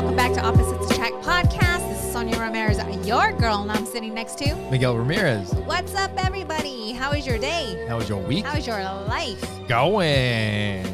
Welcome back to Opposites Attract Podcast. This is Sonia Ramirez, your girl, and I'm sitting next to Miguel Ramirez. What's up, everybody? How is your day? How was your week? How is your life? Going.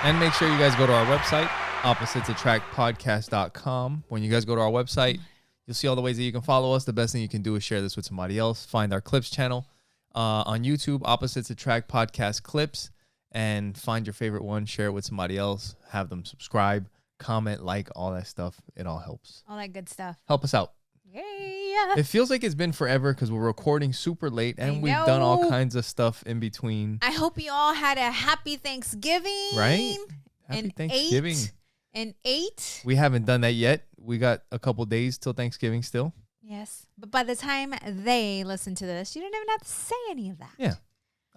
And make sure you guys go to our website, oppositesattractpodcast.com. When you guys go to our website, you'll see all the ways that you can follow us. The best thing you can do is share this with somebody else. Find our clips channel on YouTube, Opposites Attract Podcast Clips, and find your favorite one. Share it with somebody else. Have them subscribe, comment, like, all that stuff. It all helps. All that good stuff. Help us out. Yeah. It feels like it's been forever because we're recording super late and we've done all kinds of stuff in between. I hope you all had a happy Thanksgiving. Right? Happy Thanksgiving. Ate. We haven't done that yet. We got a couple days till Thanksgiving still. Yes. But by the time they listen to this, you don't even have to say any of that. Yeah.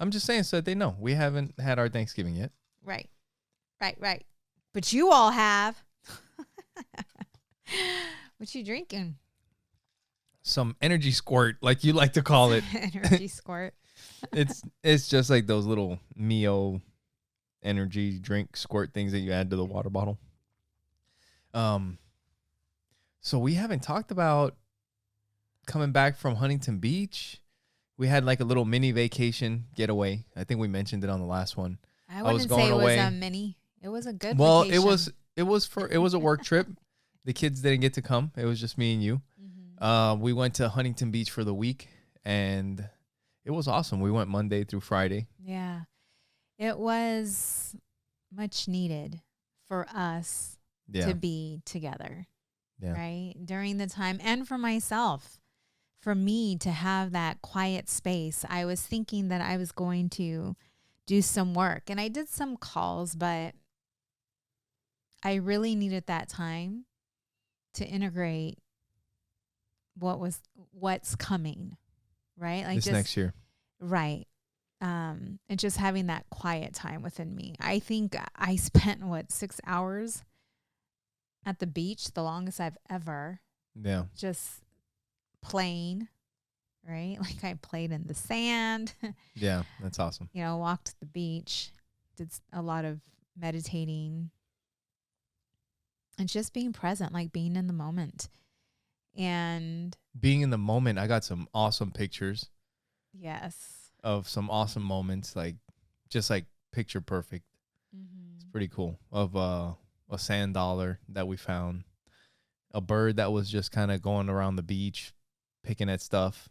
I'm just saying so that they know. We haven't had our Thanksgiving yet. Right. But you all have. What you drinking? Some energy squirt, like you like to call it. Energy squirt. It's just like those little Mio energy drink squirt things that you add to the water bottle. So we haven't talked about coming back from Huntington Beach. We had like a little mini vacation getaway. I think we mentioned it on the last one. I wouldn't say it was a mini. It was a good vacation. Well, it was a work trip. The kids didn't get to come. It was just me and you. Mm-hmm. We went to Huntington Beach for the week, and it was awesome. We went Monday through Friday. Yeah. It was much needed for us to be together. Yeah. Right? During the time, and for myself. For me to have that quiet space, I was thinking that I was going to do some work. And I did some calls, but I really needed that time to integrate what's coming, right? Like this next year. Right. And just having that quiet time within me. I think I spent, 6 hours at the beach, the longest I've ever. Yeah. Just playing, right? Like I played in the sand. Yeah, that's awesome. Walked the beach, did a lot of meditating and just being present, like being in the moment. And being in the moment, I got some awesome pictures. Yes. Of some awesome moments, just picture perfect. Mm-hmm. It's pretty cool. Of a sand dollar that we found, a bird that was just kind of going around the beach, picking at stuff,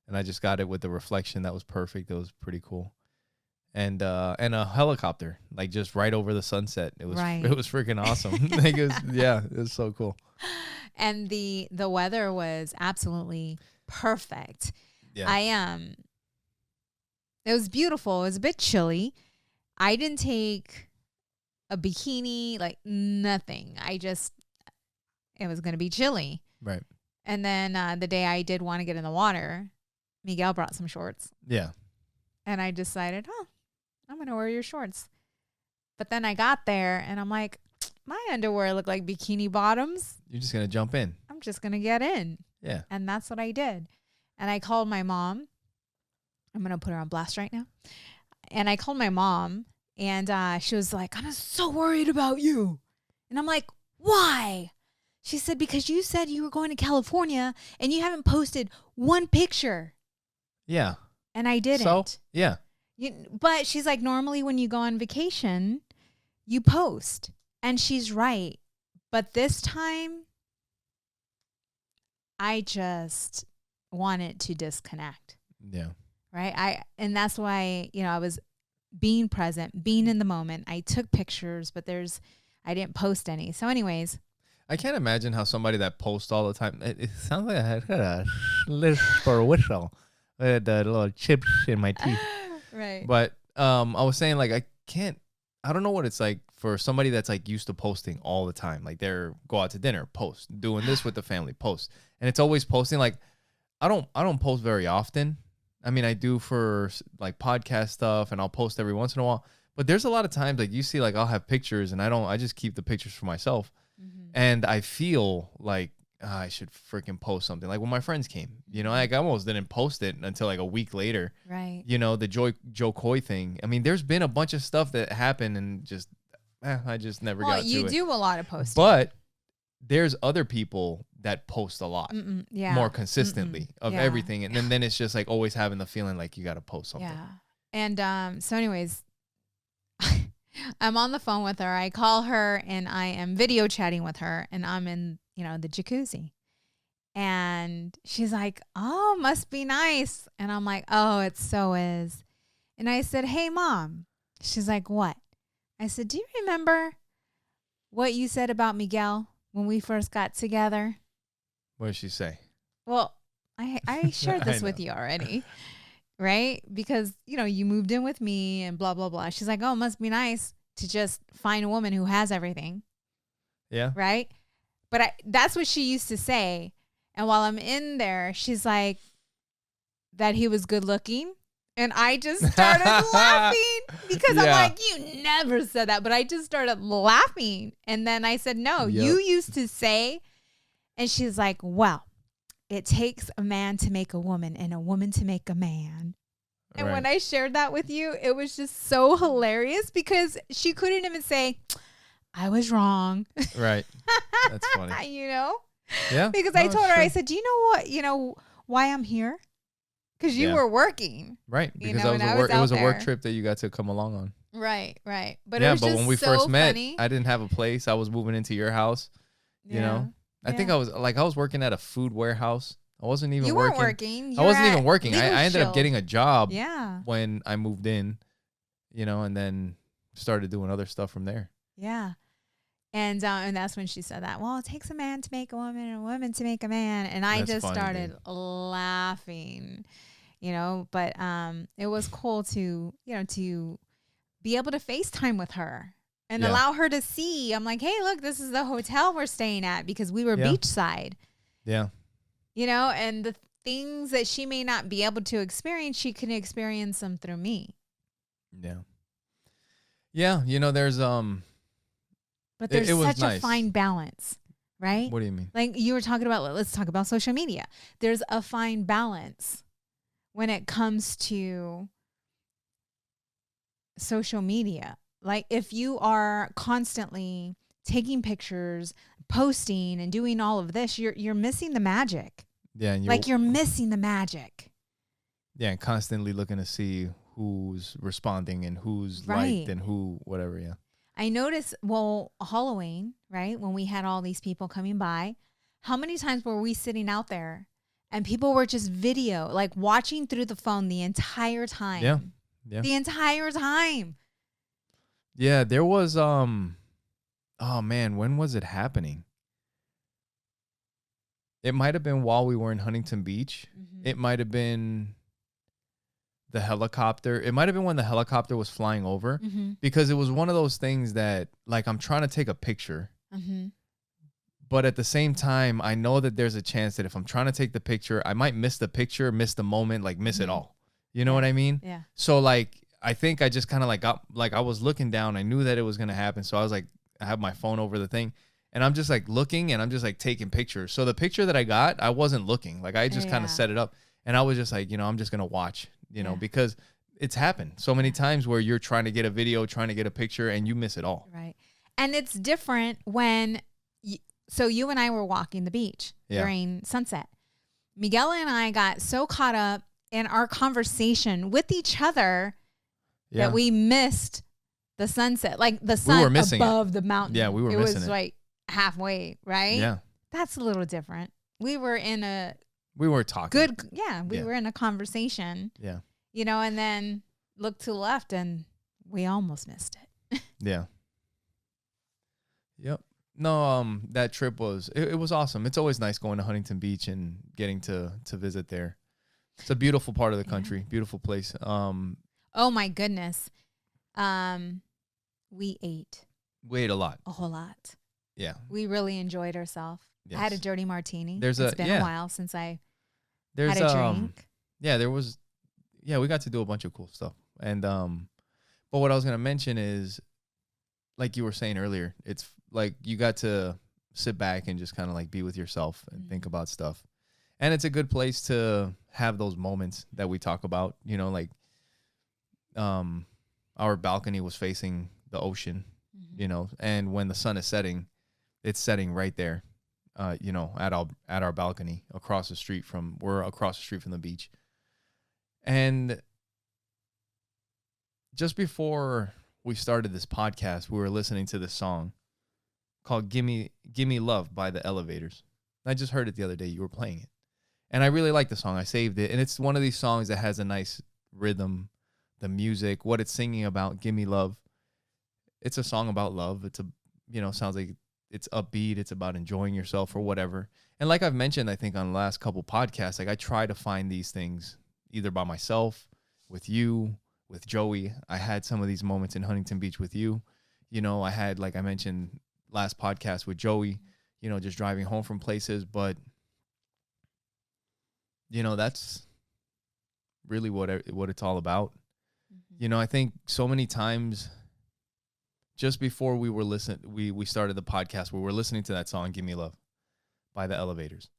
and I just got it with the reflection that was perfect. It was pretty cool, and a helicopter just right over the sunset. It was It was freaking awesome. It was so cool. And the weather was absolutely perfect. Yeah, it was beautiful. It was a bit chilly. I didn't take a bikini, nothing. It was going to be chilly. Right. And then the day I did want to get in the water, Miguel brought some shorts. Yeah. And I decided, I'm going to wear your shorts. But then I got there and I'm like, my underwear look like bikini bottoms. You're just going to jump in. I'm just going to get in. Yeah. And that's what I did. And I called my mom. I'm going to put her on blast right now. And I called my mom and she was like, I'm so worried about you. And I'm like, why? She said, because you said you were going to California and you haven't posted one picture. Yeah. And I didn't. So, yeah. But she's like, normally when you go on vacation, you post. And she's right. But this time, I just wanted to disconnect. Yeah. Right? And that's why, I was being present, being in the moment. I took pictures, but I didn't post any. So anyways. I can't imagine how somebody that posts all the time. It sounds like I had a lisp or a whistle. I had little chips in my teeth. Right. But I was saying I don't know what it's like for somebody that's used to posting all the time. They're go out to dinner, post, doing this with the family, post. And it's always posting. I don't post very often. I mean, I do for podcast stuff and I'll post every once in a while. But there's a lot of times you see I'll have pictures and I just keep the pictures for myself. Mm-hmm. And I feel like I should freaking post something. When my friends came, I almost didn't post it until a week later. Right. The Joe Coy thing. I mean, there's been a bunch of stuff that happened and just I just never got to it. You do a lot of posting. But there's other people that post a lot more consistently of everything. And then it's just like always having the feeling like you got to post something. Yeah. And so anyways, I'm on the phone with her. I call her and I am video chatting with her and I'm in, the jacuzzi. And she's like, oh, must be nice. And I'm like, oh, it so is. And I said, hey, Mom. She's like, what? I said, do you remember what you said about Miguel when we first got together? What did she say? Well, I shared this with you already, right? Because, you moved in with me and blah, blah, blah. She's like, oh, it must be nice to just find a woman who has everything. Yeah. Right? But that's what she used to say. And while I'm in there, she's like, that he was good looking. And I just started laughing because I'm like, you never said that. But I just started laughing. And then I said, no, you used to say. And she's like, well, it takes a man to make a woman and a woman to make a man. And when I shared that with you, it was just so hilarious because she couldn't even say, I was wrong. Right. That's funny. Yeah. Because I told her, I said, do you know why I'm here? Because you were working. Right. Because it was a work trip that you got to come along on. Right. But it was but just when we so first met, funny. I didn't have a place. I was moving into your house. I think I was working at a food warehouse. I wasn't even working. You weren't working. I wasn't even working. I ended up getting a job Yeah. when I moved in, and then started doing other stuff from there. Yeah. And that's when she said that. Well, it takes a man to make a woman and a woman to make a man. And I just started laughing, but it was cool to be able to FaceTime with her and allow her to see. I'm like, hey, look, this is the hotel we're staying at because we were beachside. Yeah. And the things that she may not be able to experience, she can experience them through me. Yeah. Yeah. There's, but there's such a fine balance, right? What do you mean? Like you were talking about, let's talk about social media. There's a fine balance when it comes to social media. Like if you are constantly taking pictures, posting and doing all of this, you're missing the magic. Yeah. And you're missing the magic. Yeah. And constantly looking to see who's responding and who's liked and who, whatever. Yeah. I noticed, Halloween, right? When we had all these people coming by, how many times were we sitting out there and people were just like watching through the phone the entire time? Yeah. Yeah. The entire time. Yeah. There was, oh man, when was it happening? It might have been while we were in Huntington Beach. Mm-hmm. It might have been the helicopter. It might have been when the helicopter was flying over because it was one of those things that like I'm trying to take a picture, but at the same time, I know that there's a chance that if I'm trying to take the picture, I might miss the picture, miss the moment, like miss it all. You know what I mean? Yeah. So like, I think I just kind of like got, like I was looking down. I knew that it was going to happen. So I was like, I have my phone over the thing and I'm just like looking and I'm just like taking pictures. So the picture that I got, I wasn't looking. Like I just kind of set it up and I was just like, I'm just going to watch. Because it's happened so many times where you're trying to get a video, trying to get a picture and you miss it all. Right. And it's different when, so you and I were walking the beach during sunset. Miguel and I got so caught up in our conversation with each other that we missed the sunset, like the sun above the mountain. Yeah, we were missing it. It was like halfway, right? Yeah. That's a little different. We were talking. We were in a conversation. Yeah. And then looked to the left and we almost missed it. Yeah. Yep. No, that trip was, it was awesome. It's always nice going to Huntington Beach and getting to visit there. It's a beautiful part of the country. Beautiful place. Oh my goodness. We ate. We ate a lot. A whole lot. Yeah. We really enjoyed ourselves. Yes. I had a dirty martini. It's been a while since I had a drink. We got to do a bunch of cool stuff. And but what I was gonna mention is, like you were saying earlier, it's like you got to sit back and just kind of like be with yourself and think about stuff. And it's a good place to have those moments that we talk about, like our balcony was facing the ocean you know, and when the sun is setting, it's setting right there, you know, at our balcony across the street from, we're across the street from the beach. And just before we started this podcast, we were listening to this song called Gimme Love by the Elevators. I just heard it the other day. You were playing it. And I really like the song. I saved it. And it's one of these songs that has a nice rhythm, the music, what it's singing about, Gimme Love. It's a song about love. It's a, you know, sounds like it's upbeat. It's about enjoying yourself or whatever. And like I've mentioned, I think on the last couple podcasts, like I try to find these things either by myself, with you, with Joey. I had some of these moments in Huntington Beach with you. You know, I had, like I mentioned last podcast with Joey, you know, just driving home from places. But, you know, that's really what it's all about. Mm-hmm. You know, I think so many times just before we were we started the podcast, we were listening to that song, Give Me Love by the Elevators.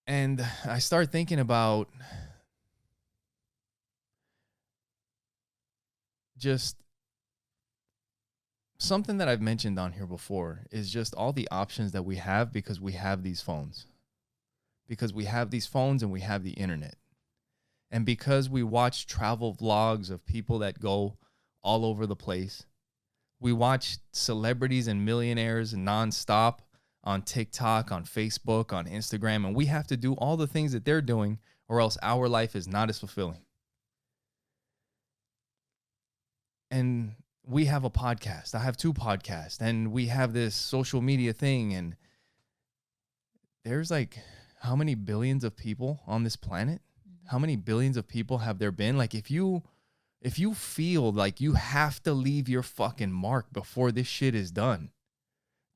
And I started thinking about just something that I've mentioned on here before is just all the options that we have because we have these phones. Because we have these phones and we have the internet. And because we watch travel vlogs of people that go all over the place, we watch celebrities and millionaires nonstop on TikTok, on Facebook, on Instagram, and we have to do all the things that they're doing or else our life is not as fulfilling. And we have a podcast. I have 2 podcasts, and we have this social media thing, and there's like how many billions of people on this planet? How many billions of people have there been? Like if you feel like you have to leave your fucking mark before this shit is done,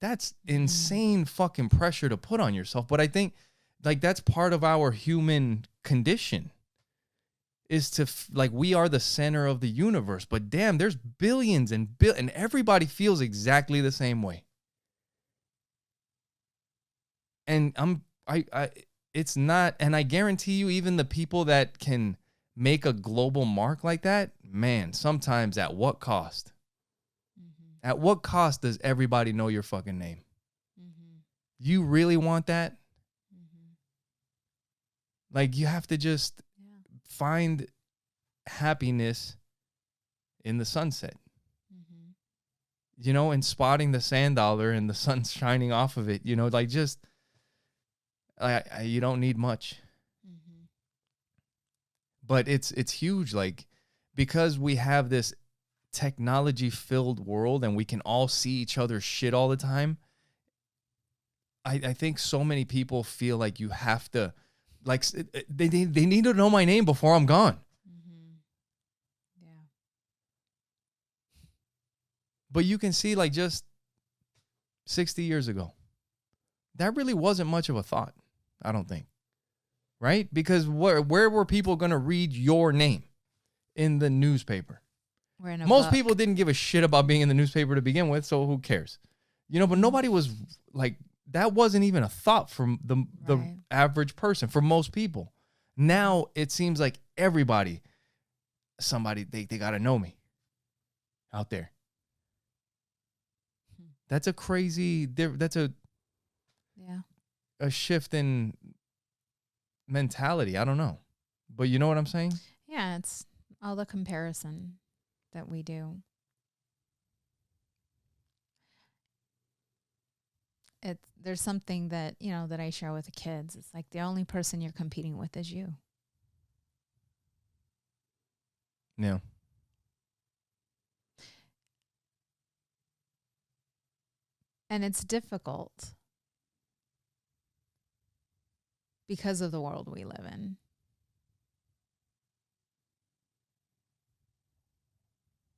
that's insane fucking pressure to put on yourself. But I think like that's part of our human condition is to like, we are the center of the universe, but damn, there's billions and everybody feels exactly the same way. And it's not, and I guarantee you, even the people that can make a global mark like that, man, sometimes at what cost? Mm-hmm. At what cost does everybody know your fucking name? Mm-hmm. You really want that? Mm-hmm. Like you have to just find happiness in the sunset. Mm-hmm. You know, and spotting the sand dollar and the sun shining off of it, you know, like just you don't need much. Mm-hmm. But it's huge, like because we have this technology filled world and we can all see each other's shit all the time. I think so many people feel like you have to, like they need to know my name before I'm gone. Mm-hmm. Yeah. But you can see, like just 60 years ago, that really wasn't much of a thought, I don't think. Right? Because where were people going to read your name? In the newspaper. Most people didn't give a shit about being in the newspaper to begin with, so who cares? You know, but nobody was like, that wasn't even a thought from the average person, for most people. Now it seems like everybody, somebody, they got to know me out there. That's a crazy, that's a shift in mentality. I don't know. But you know what I'm saying? Yeah, it's all the comparison that we do. There's something that, you know, that I share with the kids. It's like the only person you're competing with is you. Yeah. And it's difficult because of the world we live in.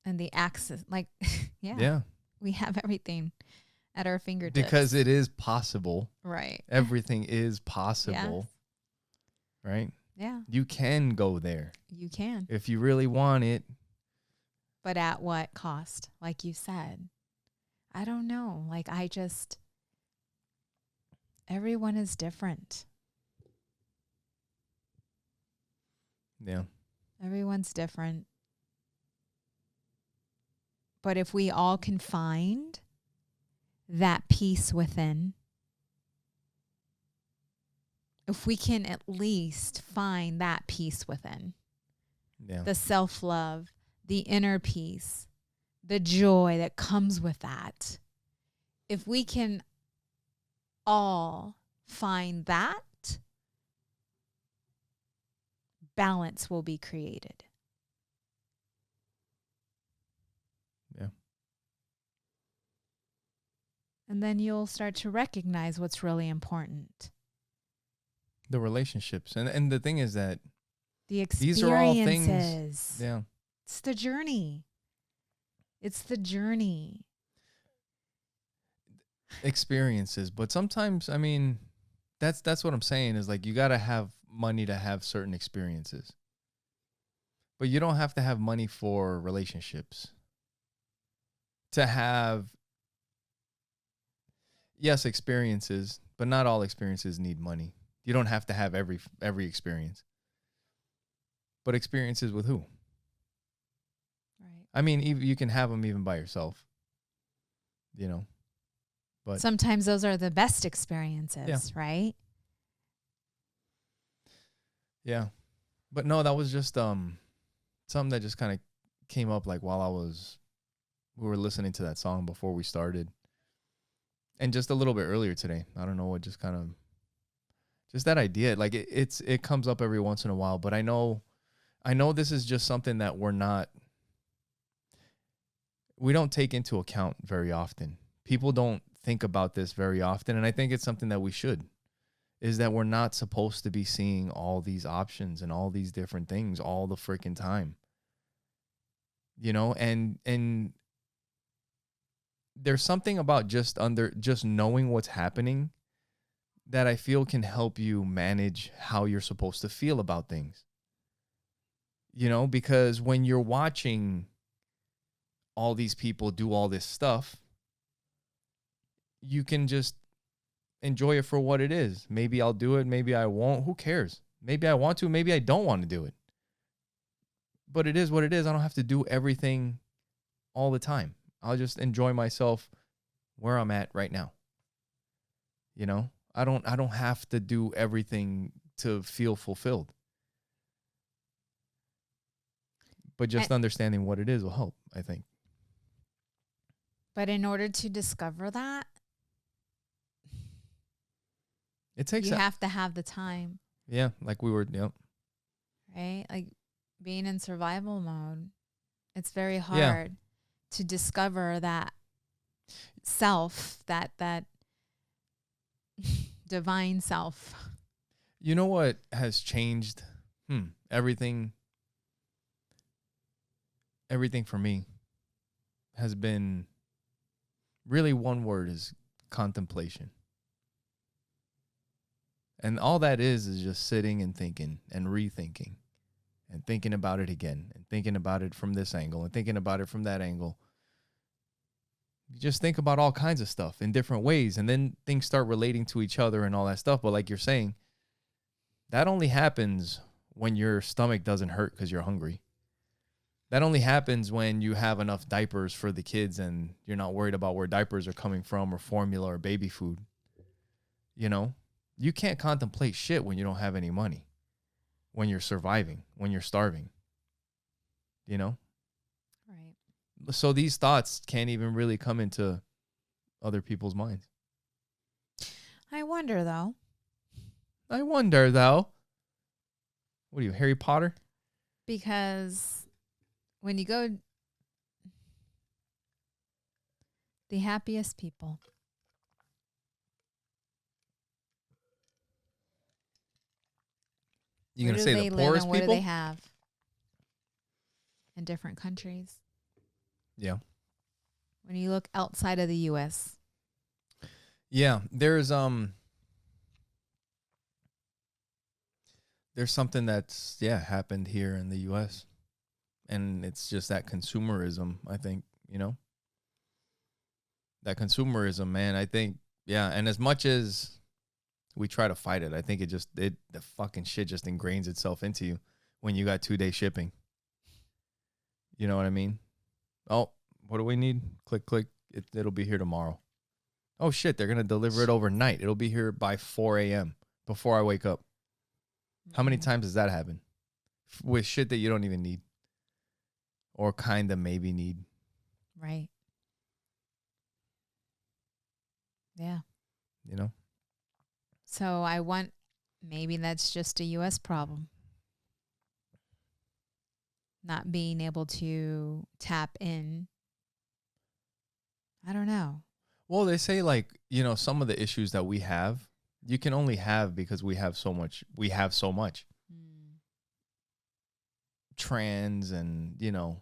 And the access, like, yeah, we have everything at our fingertips. Because it is possible. Right. Everything is possible. Yeah. Right? Yeah. You can go there. You can. If you really want it. But at what cost? Like you said. I don't know. Like everyone is different. Yeah. Everyone's different. But if we all can find that peace within, if we can at least find that peace within, the self-love, the inner peace, the joy that comes with that, if we can all find that, balance will be created. Yeah. And then you'll start to recognize what's really important. The relationships. And the thing is that the experiences. These are all things. Yeah. It's the journey. It's the journey. Experiences. But sometimes, I mean, that's what I'm saying is like you got to have money to have certain experiences. But you don't have to have money for relationships. To have, yes, experiences, but not all experiences need money. You don't have to have every experience. But experiences with who? Right. I mean, you can have them even by yourself, you know. But sometimes those are the best experiences, yeah. Right? Yeah. But no, that was just something that just kind of came up like while we were listening to that song before we started. And just a little bit earlier today. I don't know what just kind of just that idea. Like it comes up every once in a while, but I know this is just something that we don't take into account very often. People don't think about this very often. And I think it's something that we should, is that we're not supposed to be seeing all these options and all these different things all the freaking time. You know, and there's something about just knowing what's happening that I feel can help you manage how you're supposed to feel about things. You know, because when you're watching all these people do all this stuff, you can just enjoy it for what it is. Maybe I'll do it. Maybe I won't. Who cares? Maybe I want to. Maybe I don't want to do it. But it is what it is. I don't have to do everything all the time. I'll just enjoy myself where I'm at right now. You know, I don't have to do everything to feel fulfilled. But just understanding what it is will help, I think. But in order to discover that, it takes you have to have the time. Yeah, like we were, yep. Right? Like being in survival mode, it's very hard to discover that self, that divine self. You know what has changed? Everything for me has been really one word, is contemplation. And all that is just sitting and thinking and rethinking and thinking about it again and thinking about it from this angle and thinking about it from that angle. You just think about all kinds of stuff in different ways, and then things start relating to each other and all that stuff. But like you're saying, that only happens when your stomach doesn't hurt because you're hungry. That only happens when you have enough diapers for the kids and you're not worried about where diapers are coming from or formula or baby food. You know, you can't contemplate shit when you don't have any money, when you're surviving, when you're starving, you know? Right. So these thoughts can't even really come into other people's minds. I wonder, though. What are you, Harry Potter? Because when you go, the happiest people, you're going to say the poorest people? What do they have in different countries? Yeah. When you look outside of the U.S. Yeah, there's something that's happened here in the U.S. And it's just that consumerism, I think, you know? That consumerism, man, I think, and as much as we try to fight it, I think the fucking shit just ingrains itself into you when you got 2-day shipping. You know what I mean? Oh, What do we need? Click, click. It'll be here tomorrow. Oh, shit. They're going to deliver it overnight. It'll be here by 4 a.m. before I wake up. How many times does that happen? With shit that you don't even need. Or kind of maybe need. Right. Yeah. You know? So maybe that's just a U.S. problem. Not being able to tap in. I don't know. Well, they say like, some of the issues that we have, you can only have because we have so much. Trans and,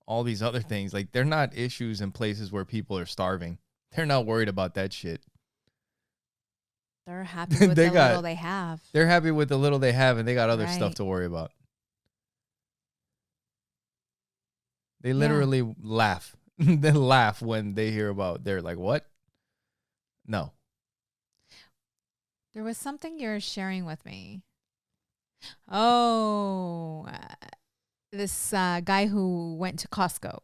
all these other things. Like, they're not issues in places where people are starving. They're not worried about that shit. They're happy with the little they have. They're happy with the little they have, and they got other stuff to worry about. They literally laugh. They laugh when they hear about, they're like, what? No. There was something you're sharing with me. Oh, this guy who went to Costco.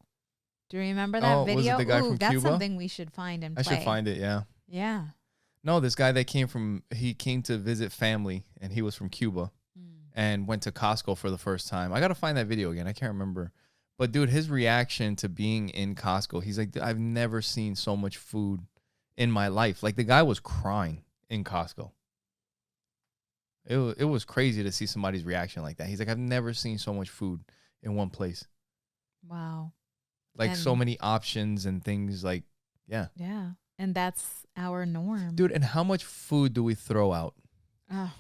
Do you remember that video? Was it the guy from that's Cuba? Something we should find and play. I should find it, yeah. Yeah. No, this guy that he came to visit family, and he was from Cuba and went to Costco for the first time. I got to find that video again. I can't remember. But, dude, his reaction to being in Costco, he's like, I've never seen so much food in my life. Like, the guy was crying in Costco. It was crazy to see somebody's reaction like that. He's like, I've never seen so much food in one place. Wow. Like, so many options and things like, yeah. Yeah. And that's our norm. Dude, and how much food do we throw out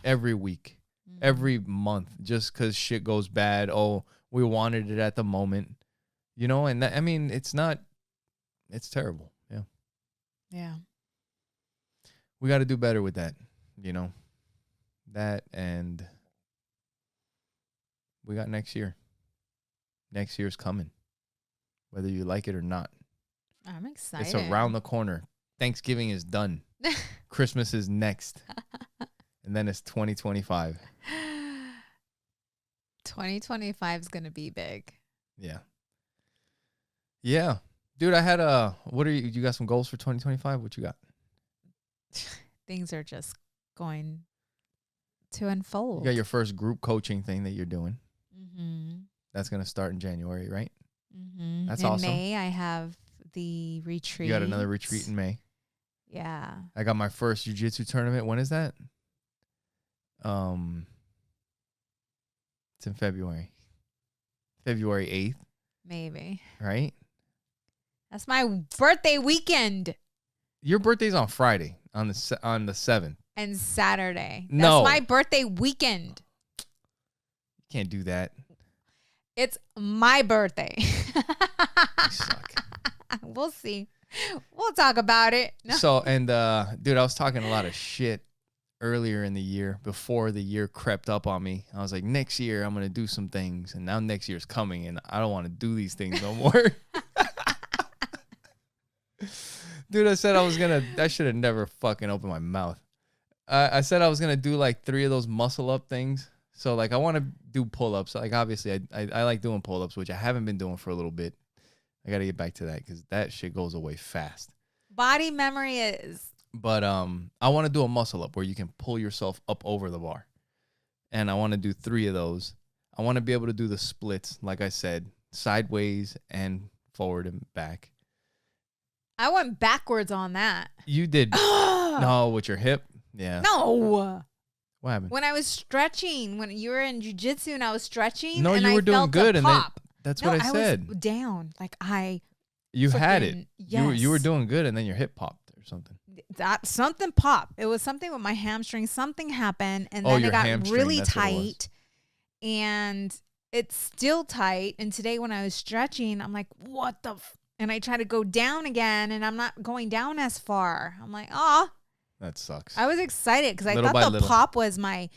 every week, every month, just because shit goes bad? Oh, we wanted it at the moment, and that, I mean, it's terrible. Yeah. Yeah. We got to do better with that, that, and we got next year. Next year's coming, whether you like it or not. I'm excited. It's around the corner. Thanksgiving is done. Christmas is next. And then it's 2025. 2025 is going to be big. Yeah. Yeah. Dude, I had you got some goals for 2025? What you got? Things are just going to unfold. You got your first group coaching thing that you're doing. Mm-hmm. That's going to start in January, right? Mm-hmm. That's in awesome. In May, I have the retreat. You got another retreat in May. Yeah. I got my first jiu-jitsu tournament. When is that? It's in February. February 8th. Maybe. Right? That's my birthday weekend. Your birthday's on Friday, on the 7th. And Saturday. No. That's my birthday weekend. You can't do that. It's my birthday. You suck. We'll see. We'll talk about it. No. So, and dude, I was talking a lot of shit earlier in the year before the year crept up on me. I was like, next year I'm going to do some things. And now next year's coming and I don't want to do these things no more. Dude, I said I should have never fucking opened my mouth. I said I was going to do like 3 of those muscle up things. So like I want to do pull-ups. Like obviously I like doing pull-ups, which I haven't been doing for a little bit. I got to get back to that because that shit goes away fast. Body memory is. But I want to do a muscle up where you can pull yourself up over the bar. And I want to do 3 of those. I want to be able to do the splits, like I said, sideways and forward and back. I went backwards on that. You did. No, with your hip? Yeah. No. What happened? When I was stretching, when you were in jiu-jitsu and I was stretching. No, and you were doing good. And that's what I said. I was down. Like You had it. Yes. You were doing good and then your hip popped or something. That something popped. It was something with my hamstring. Something happened and then it got really tight. And it's still tight. And today when I was stretching, I'm like, what the and I try to go down again and I'm not going down as far. I'm like, oh. That sucks. I was excited because I thought the pop was my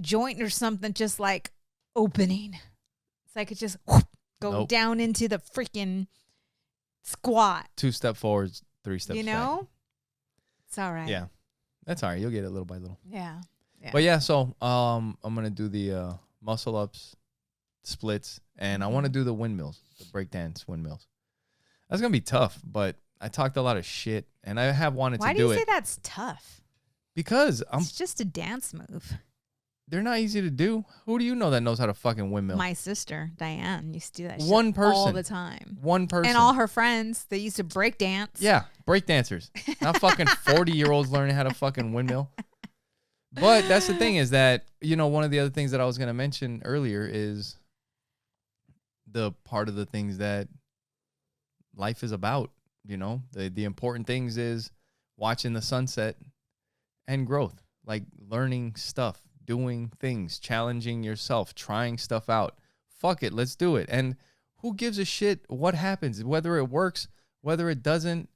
joint or something just like opening. So I could just go down into the freaking squat. 2 step forwards, 3 steps back. You know? It's all right. Yeah. That's all right. You'll get it little by little. Yeah. But yeah, so I'm going to do the muscle ups splits, and I want to do the windmills, the breakdance windmills. That's going to be tough, but I talked a lot of shit, and I have wanted to do it. Why do you say that's tough? Because it's just a dance move. They're not easy to do. Who do you know that knows how to fucking windmill? My sister, Diane, used to do that shit One person. all the time. One person. And all her friends, they used to break dance. Yeah, break dancers. Not fucking 40-year-olds learning how to fucking windmill. But that's the thing is that, you know, one of the other things that I was going to mention earlier is the part of the things that life is about, you know. The important things is watching the sunset and growth, like learning stuff, doing things, challenging yourself, trying stuff out. Fuck it, let's do it. And who gives a shit what happens, whether it works, whether it doesn't,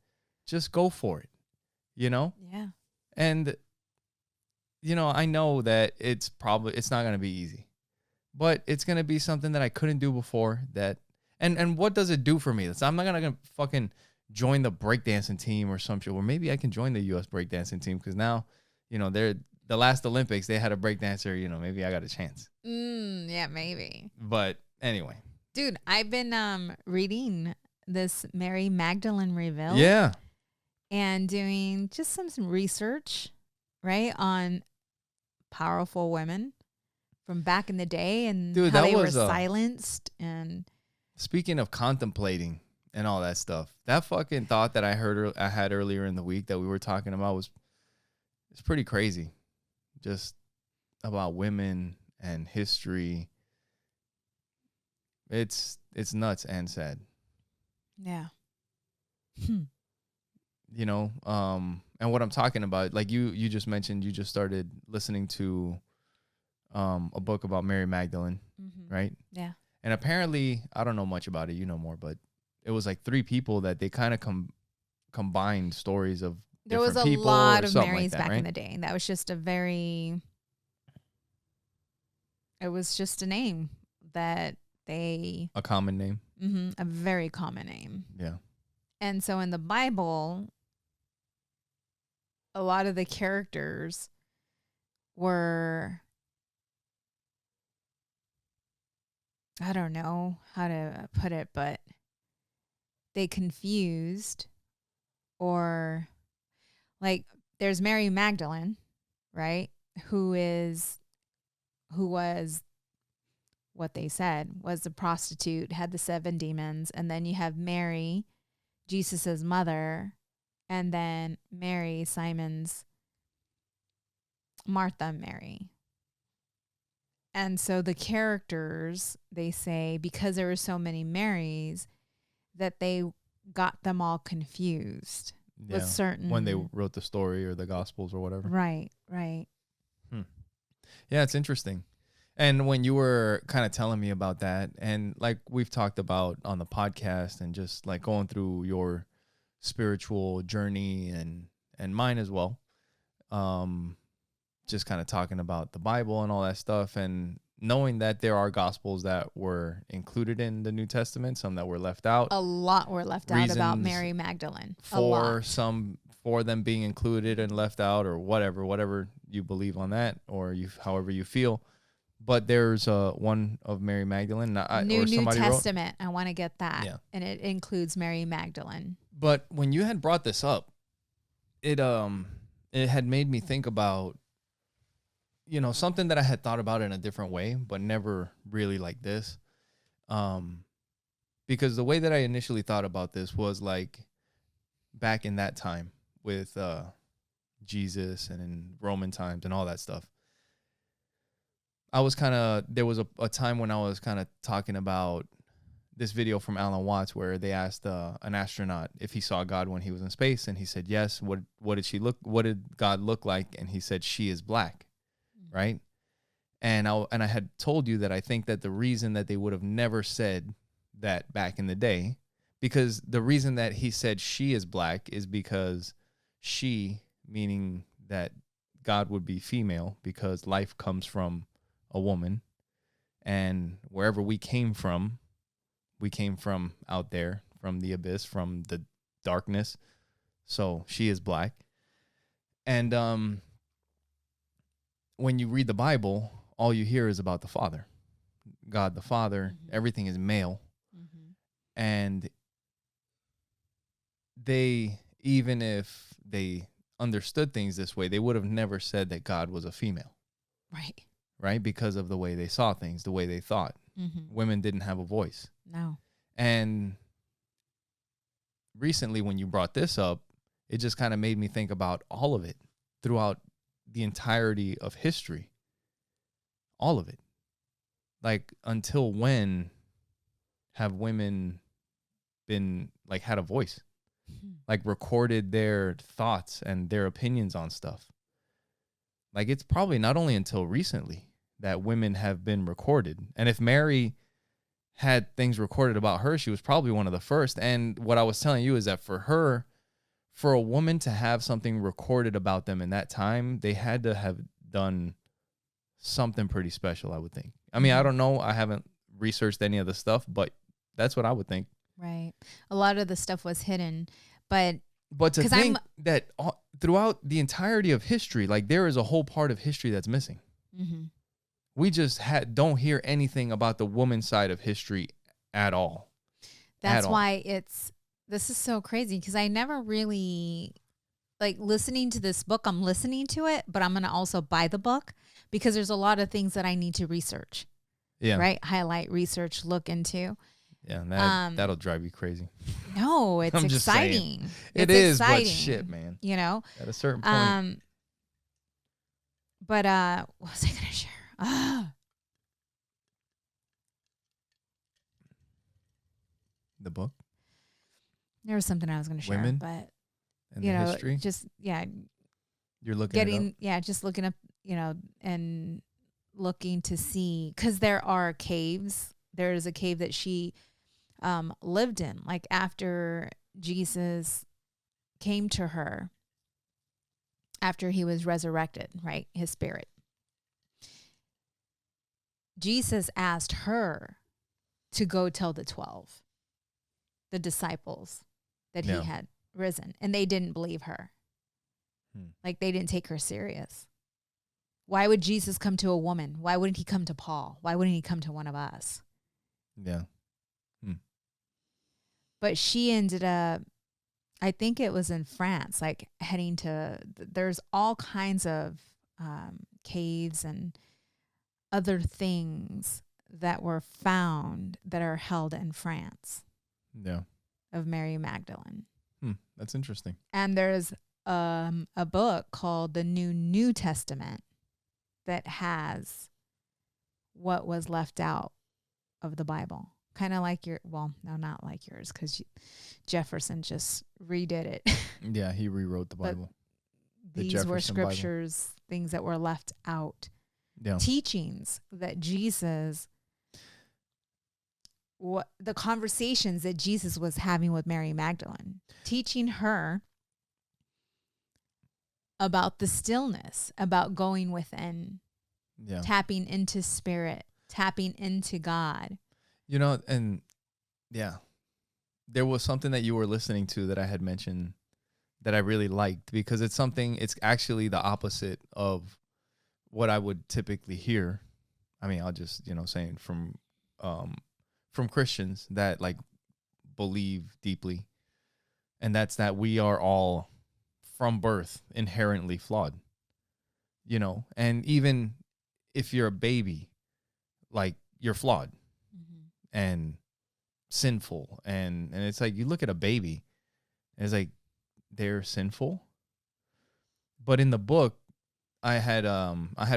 just go for it, you know? Yeah. And, you know, I know that it's not going to be easy, but it's going to be something that I couldn't do before that. And what does it do for me? I'm not going to fucking join the breakdancing team or some shit, or maybe I can join the U.S. breakdancing team because now, you know, they're the last Olympics, they had a breakdancer, you know, maybe I got a chance. Yeah, maybe. But anyway. Dude, I've been reading this Mary Magdalene Revealed. Yeah. And doing just some research, right, on powerful women from back in the day and dude, how they were silenced. And speaking of contemplating and all that stuff, that fucking thought that I had earlier in the week that we were talking about it's pretty crazy. Just about women and history. It's nuts and sad. Yeah. You know, and what I'm talking about, like you just mentioned, you just started listening to a book about Mary Magdalene, right? Yeah. And apparently, I don't know much about it, you know more, but it was like 3 people that they kind of combined stories of there was a people lot of like Marys that, back right? in the day. That was just it was just a name that a common name. A very common name. Yeah. And so in the Bible, a lot of the characters were, I don't know how to put it, but they confused, or like there's Mary Magdalene, right? Who was what they said was a prostitute, had the 7 demons. And then you have Mary, Jesus's mother, and then Mary, Martha, Mary. And so the characters, they say, because there were so many Marys, that they got them all confused with certain... when they wrote the story or the Gospels or whatever. Right. Yeah, it's interesting. And when you were kind of telling me about that, and like we've talked about on the podcast and just like going through your spiritual journey and mine as well, just kind of talking about the Bible and all that stuff, and knowing that there are Gospels that were included in the New Testament, some that were left out. A lot were left out about Mary Magdalene. For them being included and left out, or whatever you believe on that, or however you feel. But there's one of Mary Magdalene. New Testament. I want to get that. Yeah. And it includes Mary Magdalene. But when you had brought this up, it had made me think about, you know, something that I had thought about in a different way, but never really like this. Because the way that I initially thought about this was like back in that time with Jesus and in Roman times and all that stuff. There was a time when I was kind of talking about this video from Alan Watts where they asked an astronaut if he saw God when he was in space, and he said yes. What did God look like? And he said, she is black, right? And I had told you that I think that the reason that they would have never said that back in the day, because the reason that he said she is black is because she, meaning that God would be female, because life comes from a woman, and wherever we came from out there, from the abyss, from the darkness. So she is black. And when you read the Bible, all you hear is about the Father. God the Father. Mm-hmm. Everything is male. Mm-hmm. And they, even if they understood things this way, they would have never said that God was a female. Right. Right? Because of the way they saw things, the way they thought. Mm-hmm. Women didn't have a voice. No. And recently, when you brought this up, it just kind of made me think about all of it throughout the entirety of history. All of it. Like, until when have women been, like, had a voice? Like, recorded their thoughts and their opinions on stuff? Like, it's probably not only until recently that women have been recorded. And if Mary had things recorded about her, she was probably one of the first. And what I was telling you is that for her, for a woman to have something recorded about them in that time, they had to have done something pretty special, I would think. I mean, I don't know. I haven't researched any of the stuff, but that's what I would think. Right. A lot of the stuff was hidden, but to think that throughout the entirety of history, like, there is a whole part of history that's missing. Mm-hmm. We just don't hear anything about the woman side of history at all. That's why this is so crazy, because I never really, like, listening to this book, I'm listening to it, but I'm going to also buy the book because there's a lot of things that I need to research. Yeah. Right? Highlight, research, look into. Yeah, that'll drive you crazy. No, it's exciting. It is, exciting, but shit, man. You know? At a certain point. But what was I going to share? The book? There was something I was going to share, Women? but and you know, history? just you're looking just looking up, and looking to see, because there are caves. There is a cave that she lived in, like, after Jesus came to her, after he was resurrected, right? His spirit. Jesus asked her to go tell the 12, the disciples, that he had risen, and they didn't believe her. Like, they didn't take her serious. Why would Jesus come to a woman? Why wouldn't he come to Paul? Why wouldn't he come to one of us? Yeah. But she ended up, I think it was in France, like, heading to, there's all kinds of caves and other things that were found that are held in France. Yeah. Of Mary Magdalene. That's interesting. And there's a book called the New Testament that has what was left out of the Bible. Kind of like not like yours, because Jefferson just redid it. Yeah, he rewrote the Bible. These were scriptures, Bible. Things that were left out. Yeah. Teachings that Jesus, the conversations that Jesus was having with Mary Magdalene, teaching her about the stillness, about going within, tapping into spirit, tapping into God. And there was something that you were listening to that I had mentioned that I really liked, because it's actually the opposite of what I would typically hear. I mean, I'll just, saying from Christians that, like, believe deeply. And that's that we are all from birth inherently flawed, and even if you're a baby, like, you're flawed. And sinful, and it's like, you look at a baby and it's like, they're sinful. But in the book, I had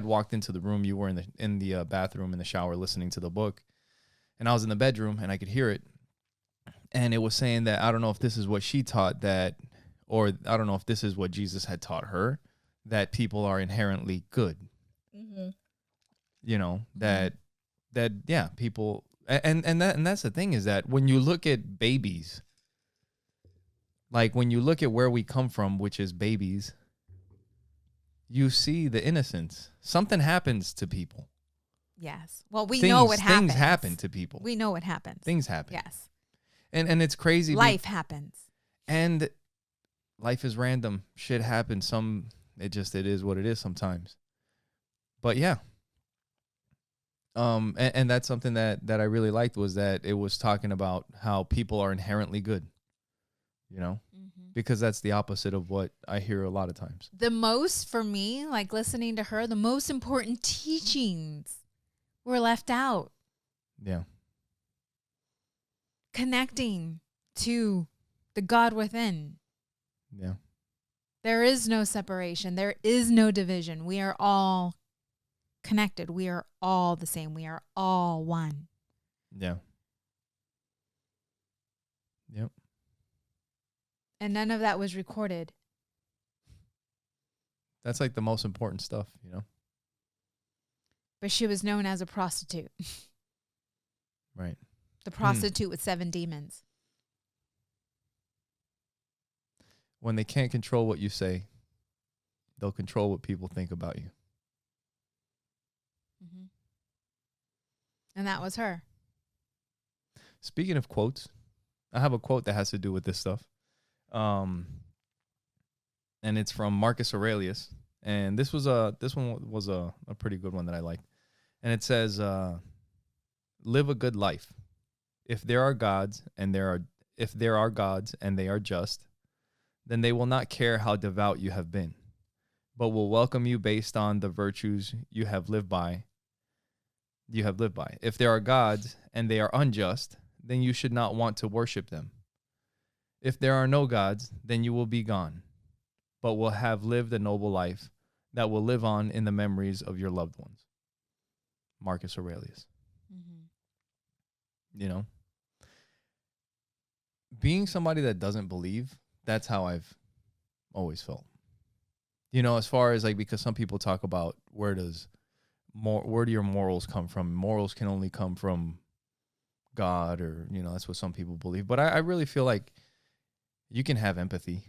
walked into the room. You were in the bathroom, in the shower, listening to the book, and I was in the bedroom and I could hear it, and it was saying that, I don't know if this is what she taught, that, or I don't know if this is what Jesus had taught her, that people are inherently good. That people. And that's the thing, is that when you look at babies, like, when you look at where we come from, which is babies, you see the innocence. Something happens to people. Yes. Well, we know what happens. Things happen to people. We know what happens. Things happen. Yes. And it's crazy. Life happens. And life is random. Shit happens. It is what it is sometimes. But yeah. And that's something that I really liked, was that it was talking about how people are inherently good, because that's the opposite of what I hear a lot of times. The most, for me, like listening to her, the most important teachings were left out. Yeah. Connecting to the God within. Yeah. There is no separation. There is no division. We are all connected. We are all the same. We are all one. Yeah. Yep. And none of that was recorded. That's like the most important stuff, But she was known as a prostitute. Right. The prostitute with 7 demons. When they can't control what you say, they'll control what people think about you. Mm-hmm. And that was her. Speaking of quotes, I have a quote that has to do with this stuff. And it's from Marcus Aurelius. And this one was a pretty good one that I liked. And it says, live a good life. If there are gods and they are just, then they will not care how devout you have been, but will welcome you based on the virtues you have lived by. If there are gods and they are unjust, then you should not want to worship them. If there are no gods, then you will be gone, but will have lived a noble life that will live on in the memories of your loved ones. Marcus Aurelius. Mm-hmm. Being somebody that doesn't believe, that's how I've always felt. As far as like, because some people talk about where do your morals come from? Morals can only come from God, or, that's what some people believe. But I really feel like you can have empathy.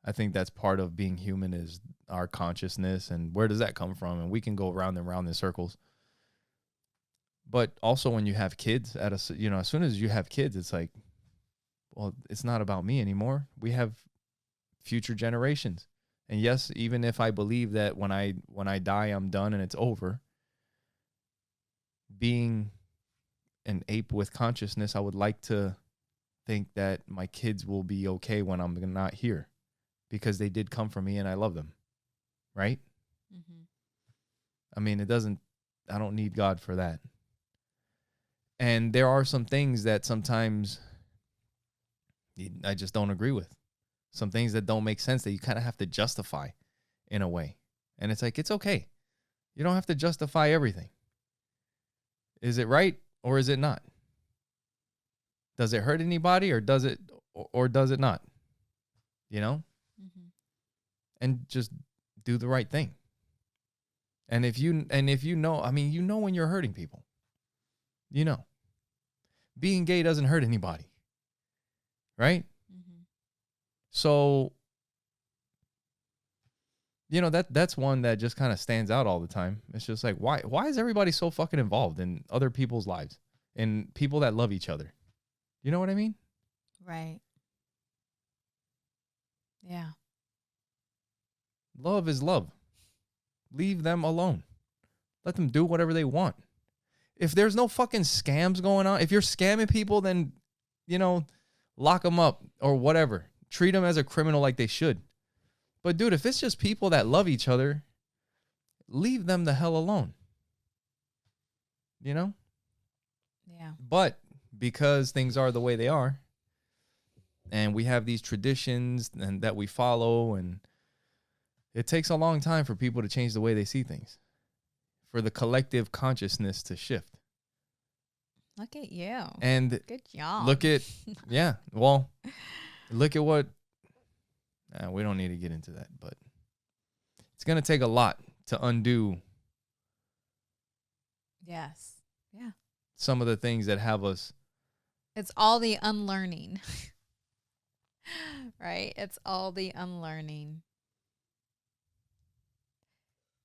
I think that's part of being human, is our consciousness, and where does that come from? And we can go round and round in circles. But also when you have kids, as soon as you have kids, it's like, well, it's not about me anymore. We have future generations. And yes, even if I believe that when I die, I'm done and it's over, being an ape with consciousness, I would like to think that my kids will be okay when I'm not here, because they did come from me and I love them. Right? Mm-hmm. I mean, I don't need God for that. And there are some things that sometimes I just don't agree with. Some things that don't make sense that you kind of have to justify in a way. And it's like, it's okay. You don't have to justify everything. Is it right or is it not? Does it hurt anybody or does it not? Mm-hmm. And just do the right thing. And if you know, when you're hurting people, being gay doesn't hurt anybody. Right? Mm-hmm. So, that's one that just kind of stands out all the time. It's just like, why is everybody so fucking involved in other people's lives and people that love each other? You know what I mean? Right. Yeah. Love is love. Leave them alone. Let them do whatever they want. If there's no fucking scams going on, if you're scamming people, then, lock them up or whatever. Treat them as a criminal like they should. But dude, if it's just people that love each other, leave them the hell alone. Yeah. But because things are the way they are, and we have these traditions and that we follow, and it takes a long time for people to change the way they see things, for the collective consciousness to shift. Look at you. And good job. Look at what, we don't need to get into that, but it's going to take a lot to undo. Yes. Yeah. Some of the things that have us. It's all the unlearning. Right? It's all the unlearning.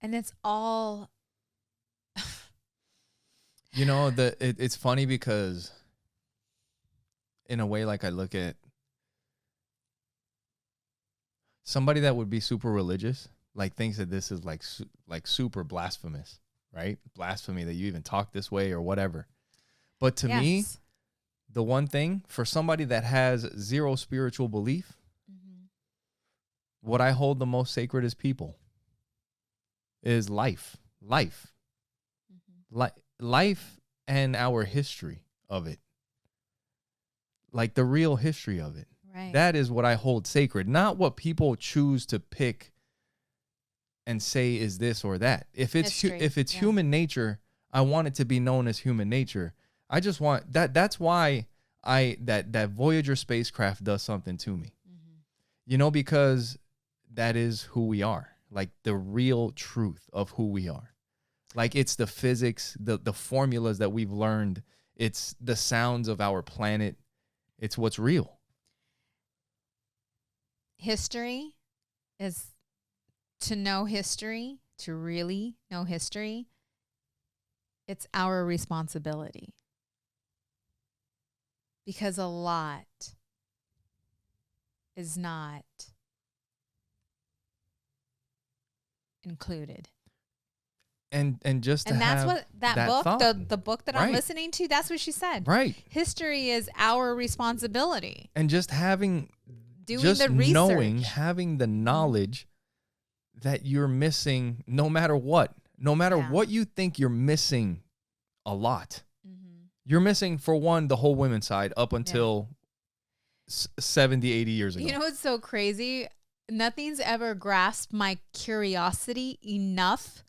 And it's all it's funny because in a way, like, I look at somebody that would be super religious, like, thinks that this is like super blasphemous, right? Blasphemy that you even talk this way or whatever. But to me, the one thing for somebody that has zero spiritual belief, what I hold the most sacred as people is life. Life and our history of it. Like the real history of it. Right. That is what I hold sacred, not what people choose to pick and say is this or that. If it's human nature, I want it to be known as human nature. I just want that. That's why that Voyager spacecraft does something to me. You know, because that is who we are. Like the real truth of who we are. Like it's the physics, the formulas that we've learned. It's the sounds of our planet. It's what's real. History is to know history, to really know history. It's our responsibility. Because a lot is not included. And just to that's have what that book, thought. the book that I'm listening to, that's what she said. Right. History is our responsibility. And just having doing the research, having the knowledge that you're missing no matter what. No matter what you think, you're missing a lot. You're missing, for one, the whole women's side up until 70, 80 years ago. You know what's so crazy? Nothing's ever grasped my curiosity enough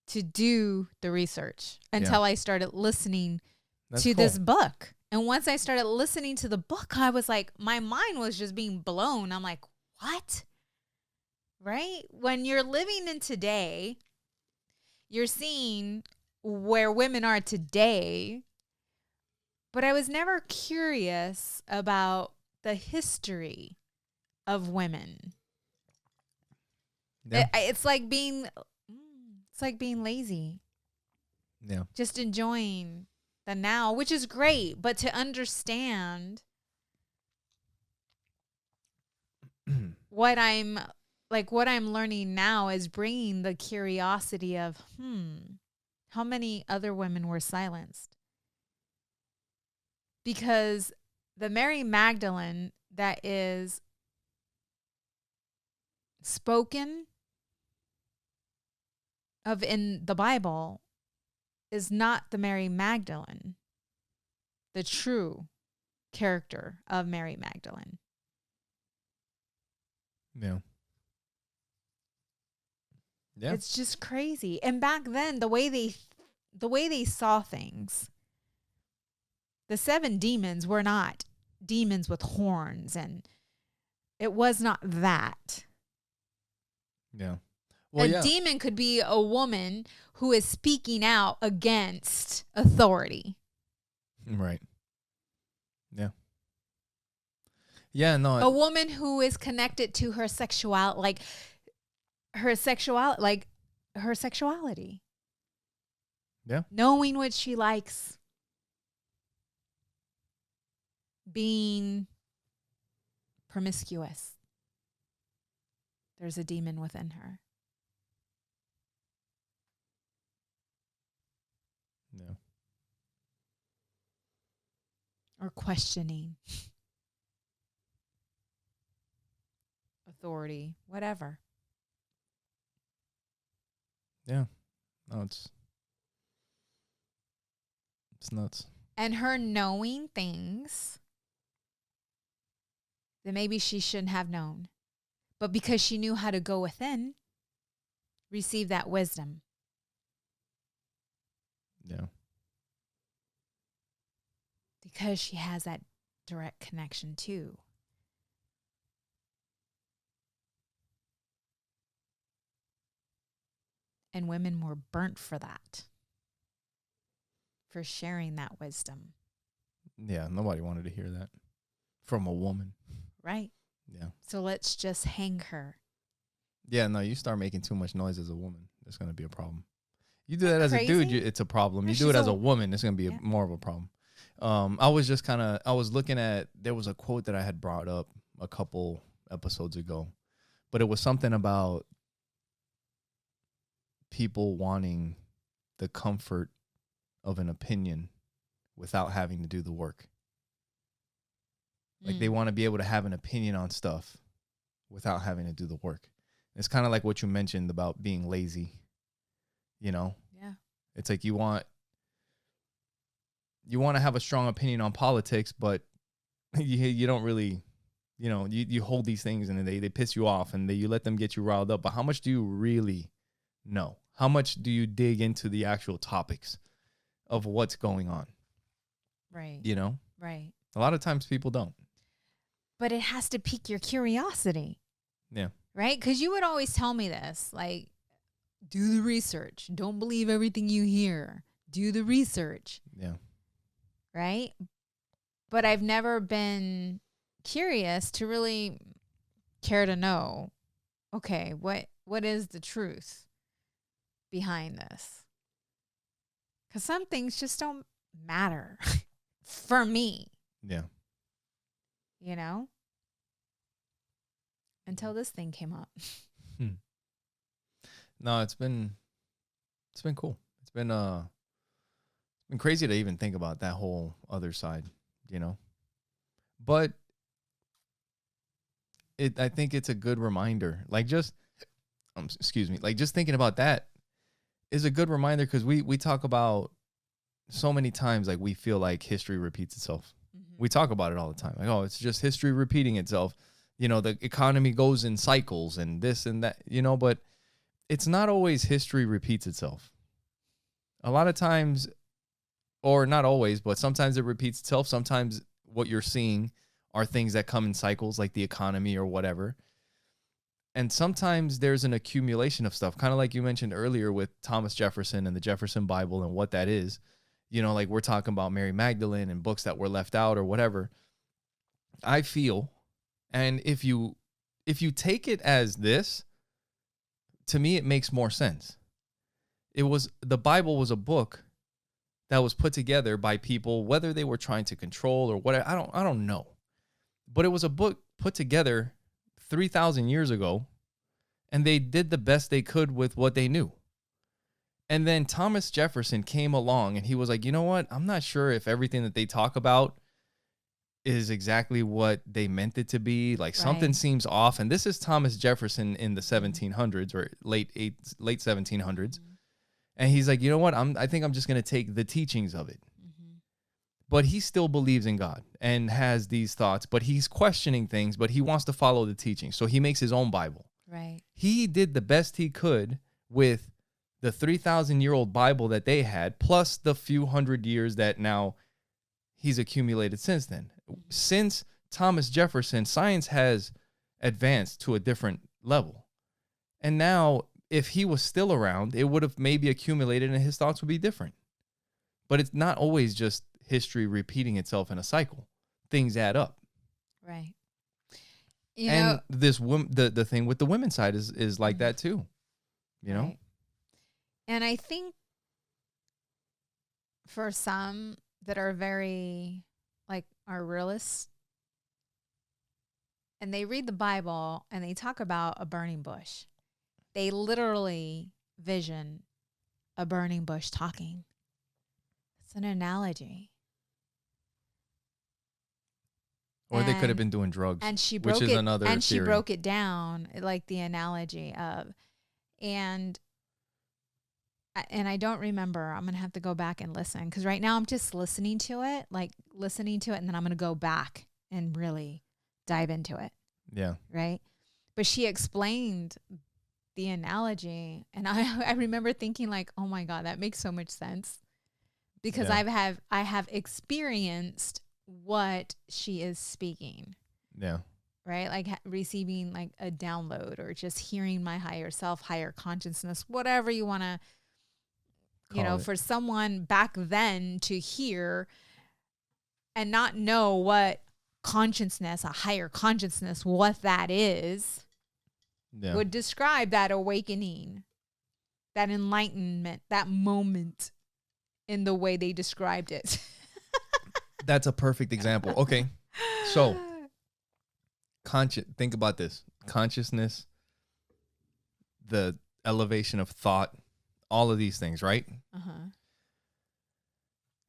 to do the research until I started listening to this book. And once I started listening to the book, I was like, my mind was just being blown. I'm like, what? Right? When you're living in today, you're seeing where women are today. But I was never curious about the history of women. Yeah. It's like being lazy. Yeah. Just enjoying the now, which is great, but to understand what I'm learning now is bringing the curiosity of, how many other women were silenced? Because the Mary Magdalene that is spoken of in the Bible is not the Mary Magdalene, the true character of Mary Magdalene. Yeah. Yeah. It's just crazy. And back then, the way they saw things, the 7 demons were not demons with horns, and it was not that. Yeah. Well, a demon could be a woman who is speaking out against authority. Right. Yeah. Yeah, no. A woman who is connected to her sexuality. Yeah. Knowing what she likes. Being promiscuous. There's a demon within her. Yeah. Or questioning authority, whatever. Yeah. No, it's nuts. And her knowing things that maybe she shouldn't have known. But because she knew how to go within, receive that wisdom. Yeah. Because she has that direct connection too. And women were burnt for that. For sharing that wisdom. Yeah, nobody wanted to hear that from a woman. Right. Yeah. So let's just hang her. Yeah, no, you start making too much noise as a woman, there's going to be a problem. You do that as a dude, it's a problem. You do it as a woman, it's going to be more of a problem. I was looking at, there was a quote that I had brought up a couple episodes ago, but it was something about people wanting the comfort of an opinion without having to do the work. Like they want to be able to have an opinion on stuff without having to do the work. It's kind of like what you mentioned about being lazy, you know? Yeah. It's like you want to have a strong opinion on politics, but you don't really, you know, you hold these things and they piss you off and you let them get you riled up. But how much do you really know? How much do you dig into the actual topics of what's going on? Right. You know? Right. A lot of times people don't. But it has to pique your curiosity. Yeah. Right? Because you would always tell me this, like, do the research. Don't believe everything you hear. Do the research. Yeah. Right? But I've never been curious to really care to know, okay, what is the truth behind this? Because some things just don't matter for me. Yeah. You know? Until this thing came up. No, it's been cool. It's been crazy to even think about that whole other side, you know. But I think it's a good reminder. Like just excuse me, like just thinking about that is a good reminder because we talk about so many times like we feel like history repeats itself. Mm-hmm. We talk about it all the time. Like, oh, it's just history repeating itself. You know, the economy goes in cycles and this and that, you know, but it's not always history repeats itself. A lot of times, or not always, but sometimes it repeats itself. Sometimes what you're seeing are things that come in cycles like the economy or whatever. And sometimes there's an accumulation of stuff, kind of like you mentioned earlier with Thomas Jefferson and the Jefferson Bible and what that is. You know, like we're talking about Mary Magdalene and books that were left out or whatever. I feel, and if you take it as this, to me, it makes more sense. The Bible was a book that was put together by people, whether they were trying to control or whatever. I don't know. But it was a book put together 3,000 years ago, and they did the best they could with what they knew. And then Thomas Jefferson came along, and he was like, you know what? I'm not sure if everything that they talk about is exactly what they meant it to be. Like something seems off. And this is Thomas Jefferson in the 1700s or late 1700s. Mm-hmm. And he's like, you know what? I think I'm just going to take the teachings of it. Mm-hmm. But he still believes in God and has these thoughts, but he's questioning things, but he wants to follow the teachings. So he makes his own Bible. Right. He did the best he could with the 3,000-year-old Bible that they had, plus the few hundred years that now he's accumulated since then. Since Thomas Jefferson, science has advanced to a different level. And now, if he was still around, it would have maybe accumulated and his thoughts would be different. But it's not always just history repeating itself in a cycle. Things add up. Right. And this the thing with the women's side is like that too. You know? And I think for some that are very are realists, and they read the Bible and they talk about a burning bush. They literally vision a burning bush talking. It's an analogy. Or they could have been doing drugs. And she broke which is another theory. She broke it down like the analogy of, and I don't remember. I'm going to have to go back and listen because right now I'm just listening to it, and then I'm going to go back and really dive into it. Yeah. Right. But she explained the analogy, and I remember thinking like, oh my God, that makes so much sense because I have experienced what she is speaking. Yeah. Right? Like receiving like a download or just hearing my higher self, higher consciousness, whatever you want to, for someone back then to hear and not know what consciousness, a higher consciousness, what that is, would describe that awakening, that enlightenment, that moment in the way they described it. That's a perfect example. Okay. So think about this. Consciousness, the elevation of thought, all of these things, right?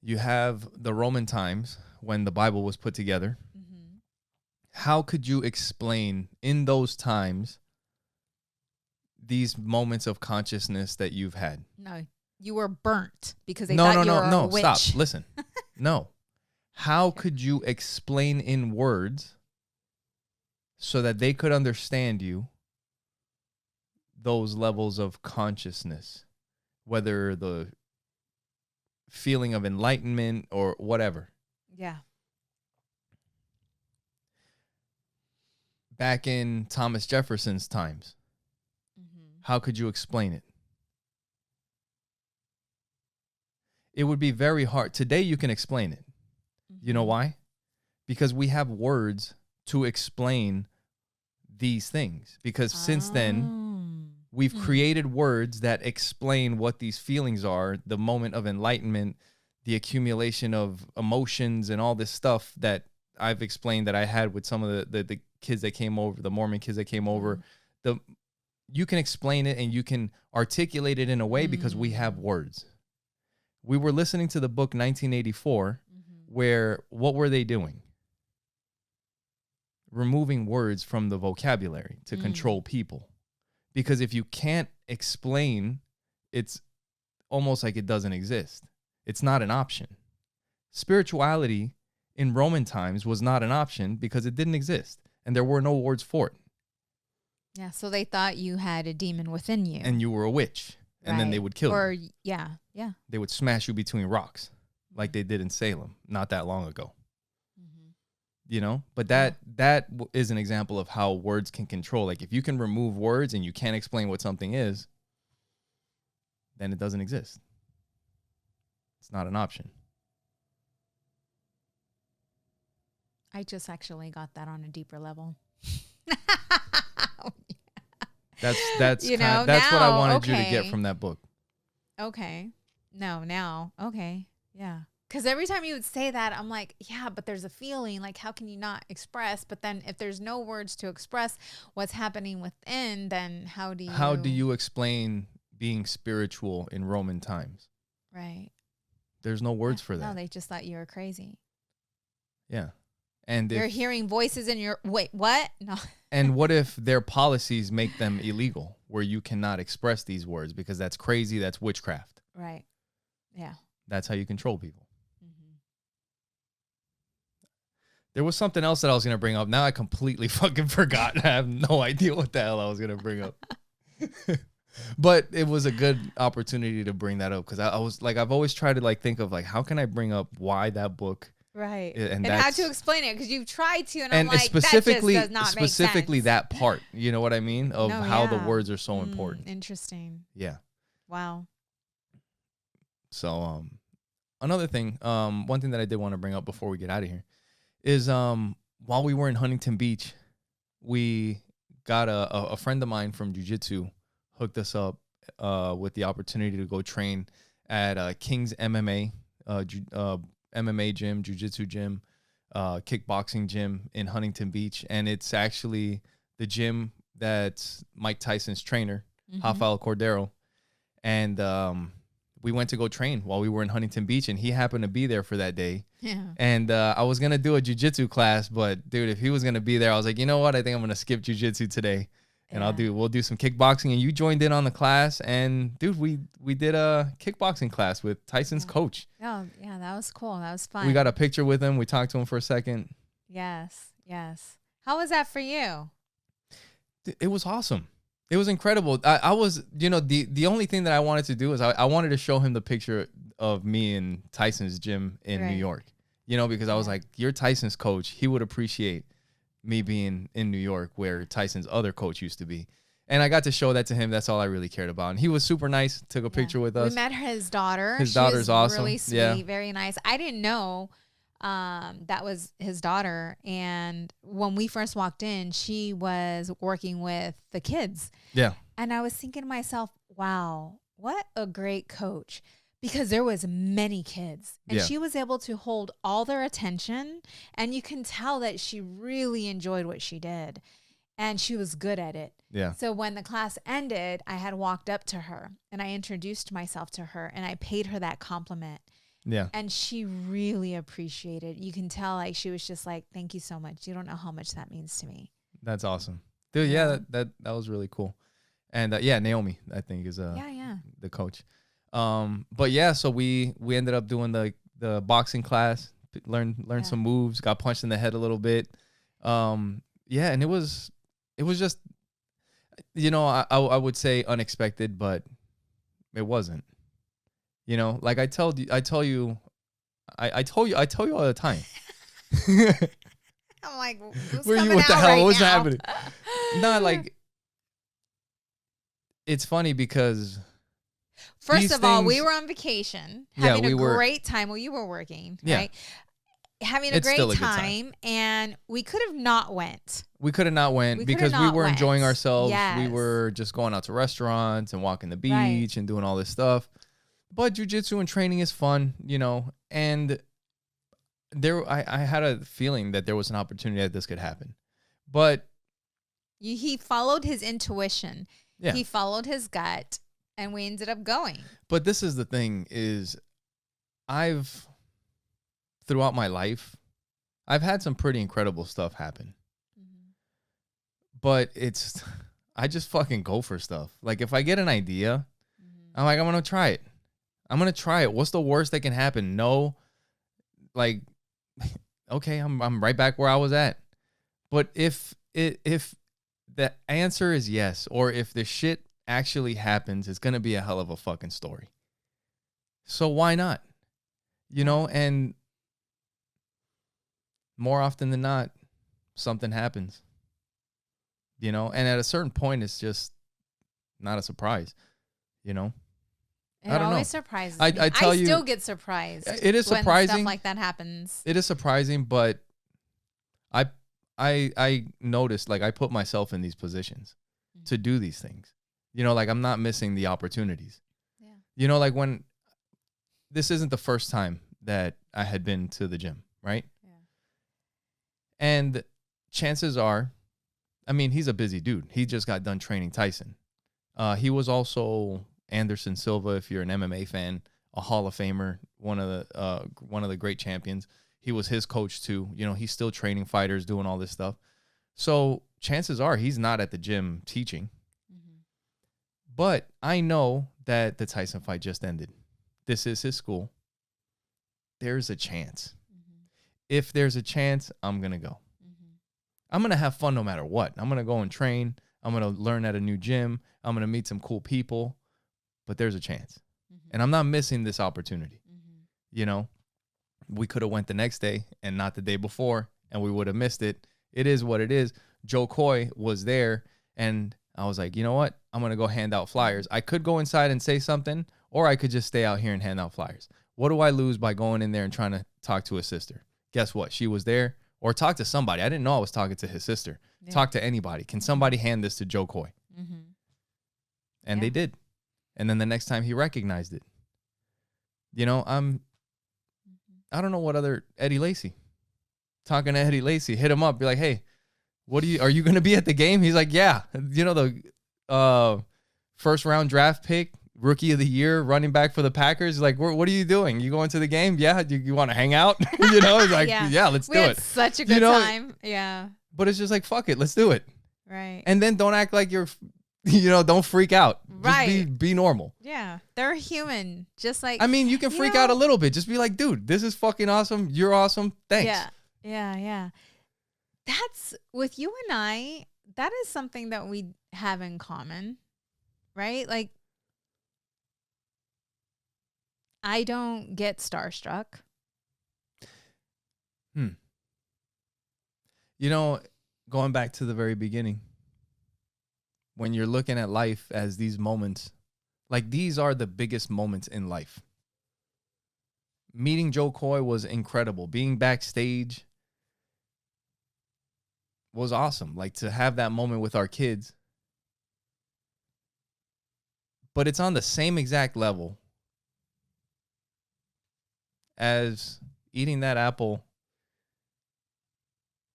You have the Roman times when the Bible was put together. How could you explain in those times these moments of consciousness that you've had? No, you were burnt because they thought you were a witch. Stop. Listen. No. How could you explain in words so that they could understand you those levels of consciousness, whether the feeling of enlightenment or whatever? Yeah. Back in Thomas Jefferson's times, how could you explain it? It would be very hard. Today you can explain it. You know why? Because we have words to explain these things. Because since then, we've created words that explain what these feelings are, the moment of enlightenment, the accumulation of emotions and all this stuff that I've explained that I had with some of the kids that came over, the Mormon kids that came over. You can explain it and you can articulate it in a way because we have words. We were listening to the book 1984, where what were they doing? Removing words from the vocabulary to control people. Because if you can't explain, it's almost like it doesn't exist. It's not an option. Spirituality in Roman times was not an option because it didn't exist and there were no words for it. Yeah, so they thought you had a demon within you. And you were a witch. And then they would kill you. Yeah. They would smash you between rocks like they did in Salem not that long ago. You know? But that is an example of how words can control. Like if you can remove words and you can't explain what something is, then it doesn't exist. It's not an option. I just actually got that on a deeper level. That's what I wanted you to get from that book. Okay. Okay. Yeah. Because every time you would say that, I'm like, yeah, but there's a feeling. Like, how can you not express? But then if there's no words to express what's happening within, then how do you explain being spiritual in Roman times? Right. There's no words for that. No, they just thought you were crazy. Yeah. And you're hearing voices in your, wait, what? No. And what if their policies make them illegal where you cannot express these words because that's crazy, that's witchcraft. Right. Yeah. That's how you control people. There was something else that I was going to bring up. Now I completely fucking forgot. I have no idea what the hell I was going to bring up. But it was a good opportunity to bring that up because I was like, I've always tried to like think of like, how can I bring up why that book? Right. And how to explain it because you've tried to. And I'm like, specifically, that just does not make sense. That part, you know what I mean? Of how the words are so important. Interesting. Yeah. Wow. So, another thing, one thing that I did want to bring up before we get out of here is, while we were in Huntington Beach, we got a friend of mine from jiu-jitsu hooked us up, with the opportunity to go train at, King's MMA, MMA gym, jiu-jitsu gym, kickboxing gym in Huntington Beach. And it's actually the gym that's Mike Tyson's trainer, Rafael Cordero. And, we went to go train while we were in Huntington Beach, and he happened to be there for that day. Yeah. And I was going to do a jiu-jitsu class, but dude, if he was going to be there, I was like, you know what? I think I'm going to skip jiu-jitsu today. And we'll do some kickboxing. And you joined in on the class. And dude, we did a kickboxing class with Tyson's coach. Oh, yeah, that was cool. That was fun. We got a picture with him. We talked to him for a second. Yes. How was that for you? It was awesome. It was incredible. I was, the only thing that I wanted to do is I wanted to show him the picture of me in Tyson's gym in New York, because I was like, you're Tyson's coach. He would appreciate me being in New York where Tyson's other coach used to be. And I got to show that to him. That's all I really cared about. And he was super nice. Took a picture with us. We met his daughter. His daughter's awesome. Really sweet, very nice. I didn't know that was his daughter. And when we first walked in, she was working with the kids. Yeah. And I was thinking to myself, wow, what a great coach. Because there was many kids and she was able to hold all their attention. And you can tell that she really enjoyed what she did. and she was good at it. Yeah. So when the class ended, I had walked up to her and I introduced myself to her and I paid her that compliment. Yeah. And she really appreciated it. You can tell like she was just like, thank you so much. You don't know how much that means to me. That's awesome. Dude, yeah, that was really cool. And yeah, Naomi, I think is the coach. But yeah, so we ended up doing the boxing class, learned some moves, got punched in the head a little bit. Yeah, and it was just, you know, I would say unexpected, but it wasn't. You know, like I tell you all the time. I'm like, who's where coming you? What the out hell? right What's now? happening? No, like it's funny because first of all, we were on vacation, having a great time. Well, you were working, right? Having a great time, and we could have not went. We could have not went because we were enjoying ourselves. Yes. We were just going out to restaurants and walking the beach and doing all this stuff. But jiu-jitsu and training is fun, you know, and I had a feeling that there was an opportunity that this could happen. But he followed his intuition. Yeah. He followed his gut, and we ended up going. But this is the thing is throughout my life, I've had some pretty incredible stuff happen. Mm-hmm. But I just fucking go for stuff. Like if I get an idea, I'm like, I'm going to try it. I'm going to try it. What's the worst that can happen? No. Like, okay, I'm right back where I was at. But if the answer is yes, or if the shit actually happens, it's going to be a hell of a fucking story. So why not? You know, and more often than not, something happens. You know, and at a certain point, it's just not a surprise, you know? It always surprises me. I still get surprised. It is surprising when stuff like that happens. It is surprising, but I noticed, like, I put myself in these positions to do these things. You know, like, I'm not missing the opportunities. Yeah. You know, like, when this isn't the first time that I had been to the gym, right? Yeah. And chances are, I mean, he's a busy dude. He just got done training Tyson. He was also Anderson Silva, if you're an MMA fan, a Hall of Famer, one of the great champions. He was his coach too. You know, he's still training fighters, doing all this stuff. So chances are he's not at the gym teaching. Mm-hmm. But I know that the Tyson fight just ended. This is his school. There's a chance. Mm-hmm. If there's a chance, I'm going to go. Mm-hmm. I'm going to have fun no matter what. I'm going to go and train. I'm going to learn at a new gym. I'm going to meet some cool people. But there's a chance. Mm-hmm. And I'm not missing this opportunity. Mm-hmm. You know, we could have went the next day and not the day before, and we would have missed it. It is what it is. Joe Coy was there, and I was like, you know what? I'm going to go hand out flyers. I could go inside and say something, or I could just stay out here and hand out flyers. What do I lose by going in there and trying to talk to his sister? Guess what? She was there. Or talk to somebody. I didn't know I was talking to his sister. Yeah. Talk to anybody. Can somebody hand this to Joe Coy? Mm-hmm. And they did. And then the next time he recognized it. You know, I don't know what other Eddie Lacy. Talking to Eddie Lacy, hit him up, be like, hey, are you going to be at the game? He's like, yeah. You know, the first round draft pick, rookie of the year, running back for the Packers. He's like, what are you doing? You going to the game? Yeah. You want to hang out? You know, he's like, yeah, let's do it. We had such a good time. Yeah. But it's just like, fuck it. Let's do it. Right. And then don't act like you're, you know, don't freak out. Right. Just be normal. Yeah. They're human. Just like, I mean, you can freak out a little bit. Just be like, dude, this is fucking awesome. You're awesome. Thanks. Yeah. Yeah. Yeah. That's with you and I, that is something that we have in common, right? Like, I don't get starstruck. You know, going back to the very beginning, when you're looking at life as these moments, like these are the biggest moments in life. Meeting Joe Coy was incredible. Being backstage was awesome. Like to have that moment with our kids. But it's on the same exact level as eating that apple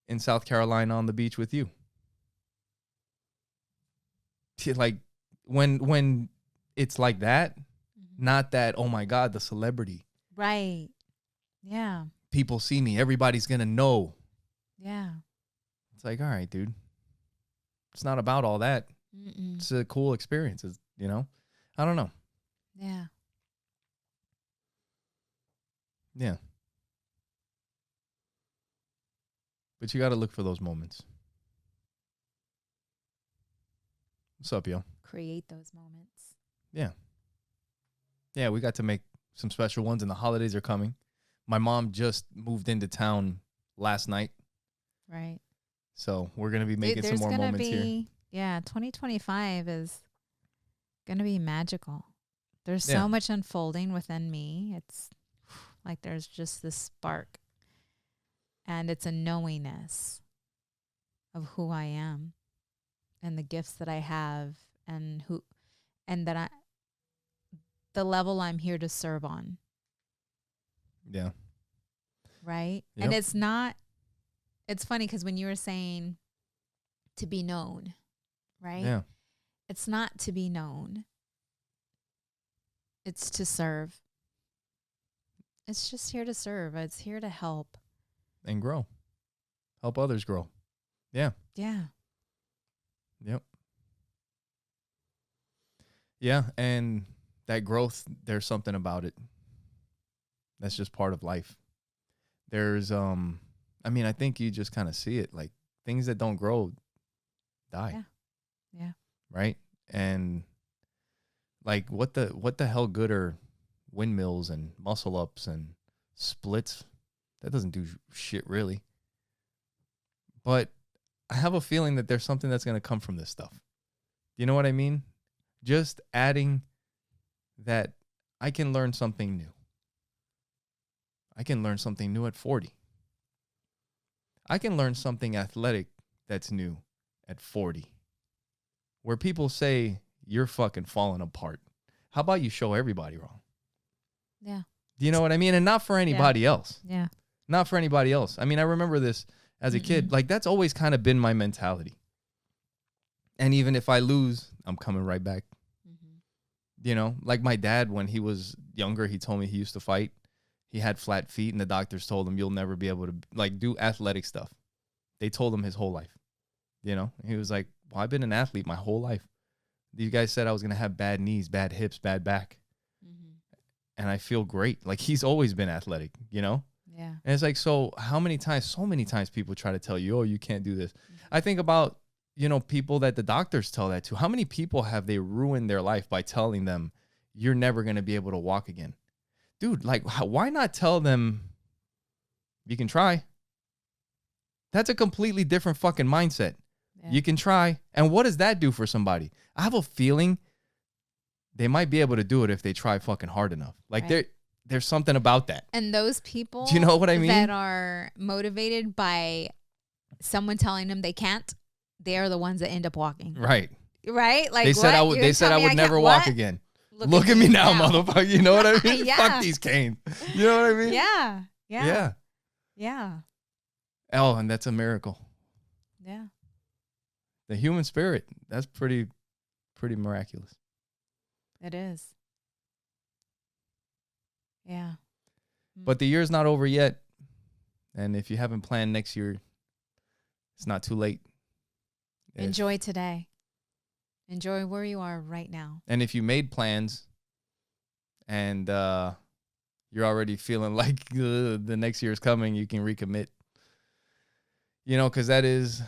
in South Carolina on the beach with you. like when it's like that, not that, oh my God, the celebrity. Right. Yeah. People see me. Everybody's going to know. Yeah. It's like, all right, dude. It's not about all that. Mm-mm. It's a cool experience, you know? I don't know. Yeah. Yeah. But you got to look for those moments. What's up, yo? Create those moments. Yeah. Yeah, we got to make some special ones, and the holidays are coming. My mom just moved into town last night. Right. So we're going to be making some more moments here. Yeah, 2025 is going to be magical. There's so much unfolding within me. It's like there's just this spark. And it's a knowingness of who I am and the gifts that I have and the level I'm here to serve on. Yeah. Right? Yep. And it's funny because when you were saying to be known, right? Yeah. It's not to be known. It's to serve. It's just here to serve. It's here to help. And grow. Help others grow. Yeah. Yeah. Yep. Yeah, and that growth, there's something about it. That's just part of life. There's I think you just kind of see it, like things that don't grow die. Yeah. Yeah. Right? And like what the hell good are windmills and muscle ups and splits? That doesn't do shit really. But I have a feeling that there's something that's going to come from this stuff. You know what I mean? Just adding that I can learn something new. I can learn something new at 40. I can learn something athletic that's new at 40. Where people say, you're fucking falling apart. How about you show everybody wrong? Yeah. Do you know what I mean? And not for anybody else. Yeah. Not for anybody else. I mean, I remember this as a kid. Like, that's always kind of been my mentality. And even if I lose, I'm coming right back. You know, like my dad, when he was younger, he told me he used to fight. He had flat feet, and the doctors told him, you'll never be able to, like, do athletic stuff. They told him his whole life. You know, he was like, well, I've been an athlete my whole life. These guys said I was going to have bad knees, bad hips, bad back. And I feel great. Like, he's always been athletic, you know? Yeah. And it's like, so many times people try to tell you, oh, you can't do this. I think about, you know, people that the doctors tell that to. How many people have they ruined their life by telling them you're never going to be able to walk again? Dude, like, why not tell them you can try? That's a completely different fucking mindset. Yeah. You can try. And what does that do for somebody? I have a feeling they might be able to do it if they try fucking hard enough. Like, there's something about that. And those people, do you know what I mean? That are motivated by someone telling them they can't, they are the ones that end up walking. Right. Right? Like, they said I would never walk again. Look at me now, motherfucker. You know what I mean? Yeah. Fuck these canes. You know what I mean? Yeah. Yeah. Yeah. Yeah. Oh, and that's a miracle. Yeah. The human spirit, that's pretty miraculous. It is. Yeah. But the year's not over yet. And if you haven't planned next year, it's not too late. Enjoy today. Enjoy where you are right now. And if you made plans and you're already feeling like the next year's coming, you can recommit. You know, because that is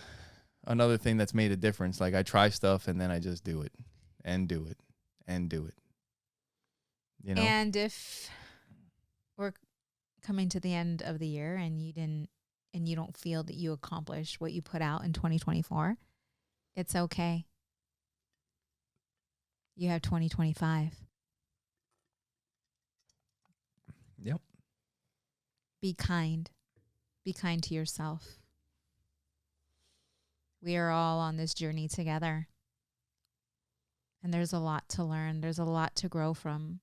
another thing that's made a difference. Like, I try stuff and then I just do it and do it and do it. You know? And if we're coming to the end of the year and you don't feel that you accomplished what you put out in 2024, it's okay. You have 2025. Yep. Be kind. Be kind to yourself. We are all on this journey together. And there's a lot to learn. There's a lot to grow from.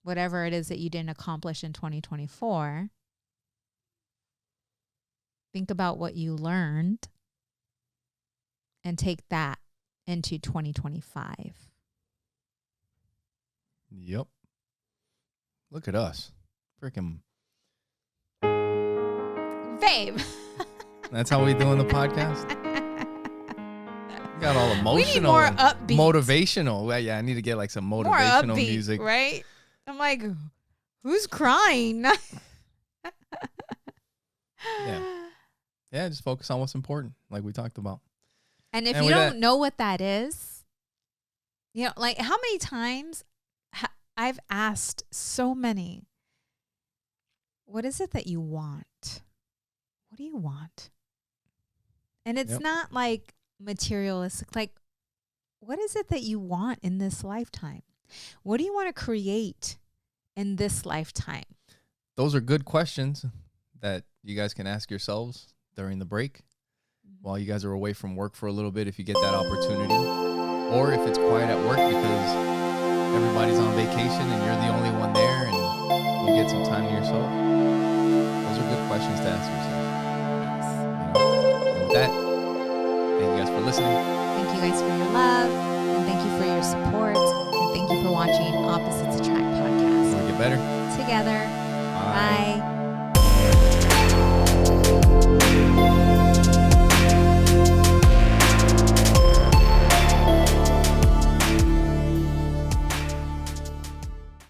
Whatever it is that you didn't accomplish in 2024, think about what you learned and take that into 2025. Yep. Look at us. Freaking. Babe. That's how we doing the podcast? Got all emotional. We need more upbeat. Motivational. Well, yeah, I need to get like some motivational more upbeat, music. Right? I'm like, who's crying? Yeah, just focus on what's important, like we talked about. And if you don't know what that is, like how many times I've asked so many, what is it that you want? What do you want? And it's not like materialistic. Like, what is it that you want in this lifetime? What do you want to create in this lifetime? Those are good questions that you guys can ask yourselves during the break while you guys are away from work for a little bit if you get that opportunity. Or if it's quiet at work because everybody's on vacation and you're the only one there and you get some time to yourself. Those are good questions to ask yourself. And with that, thank you guys for listening. Thank you guys for your love. And thank you for your support. And thank you for watching Opposites Attract podcast. Want to get better? Together. Bye.